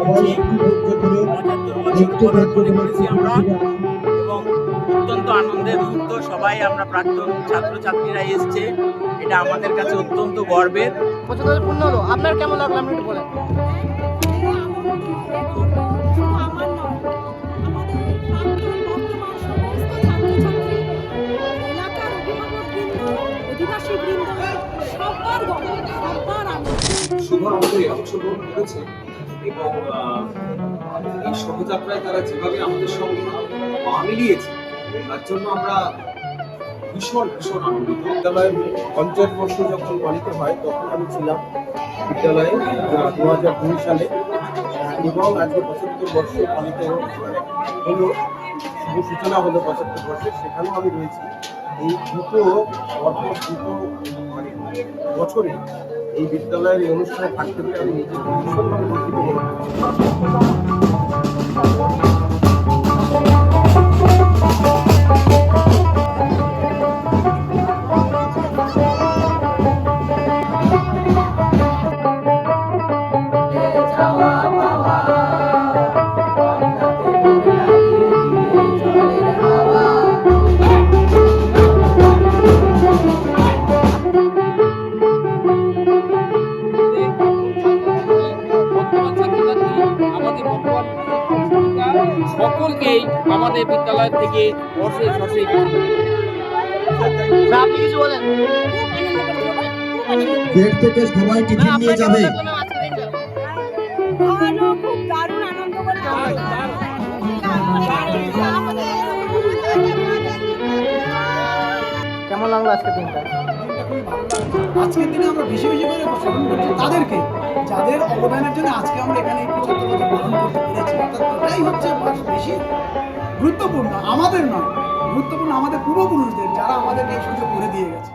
করছি। 75 বছর মনে করেছি আমরা, এবং অত্যন্ত আনন্দের মুহূর্ত। সবাই আমরা প্রাক্তন ছাত্রছাত্রীরা এসছে, এটা আমাদের কাছে অত্যন্ত গর্বের। 75 পূর্ণ হলো, আপনার কেমন লাগলো আপনি একটু বলেন। শুভ আমাদের অংশগ্রহণ করেছে এবং এই শোভাযাত্রায় তারা যেভাবে আমাদের সঙ্গে পা মিলিয়েছে তার জন্য আমরা ভীষণ ভীষণ আনন্দিত। বিদ্যালয়ের 50 বর্ষ যখন পালিত হয় তখন আমি ছিলাম বিদ্যালয়ে 2002 সালে, এবং আজকে 75 বর্ষ পালিত হলো, শুভ সূচনা হলো 75 বর্ষের, সেখানেও আমি রয়েছি। এই দুটো মানে বছরে এই বিদ্যালয়ের এই অনুষ্ঠানে থাকতে পেরে আমি নিজেকে ভীষণভাবে গর্বিত মনে করছি। সকলকেই আমাদের বিদ্যালয় থেকে বর্ষে আপনি কিছু বলেন। গেট থেকে সবাই টিফিন নিয়ে যাবে। খুব দারুণ আনন্দ করলাম। কেমন লাগলো আজকের দিনটা? আজকের দিনে আমরা বেশি বেশি করে স্মরণ করছি তাদেরকে, যাদের অবদানের জন্য আজকে আমরা এখানে এই 75 বছর পালন করতে পেরেছি। অর্থাৎ এটাই হচ্ছে বেশি গুরুত্বপূর্ণ, আমাদের নয়, গুরুত্বপূর্ণ আমাদের পূর্বপুরুষদের, যারা আমাদেরকে এই সুযোগ করে দিয়ে গেছে।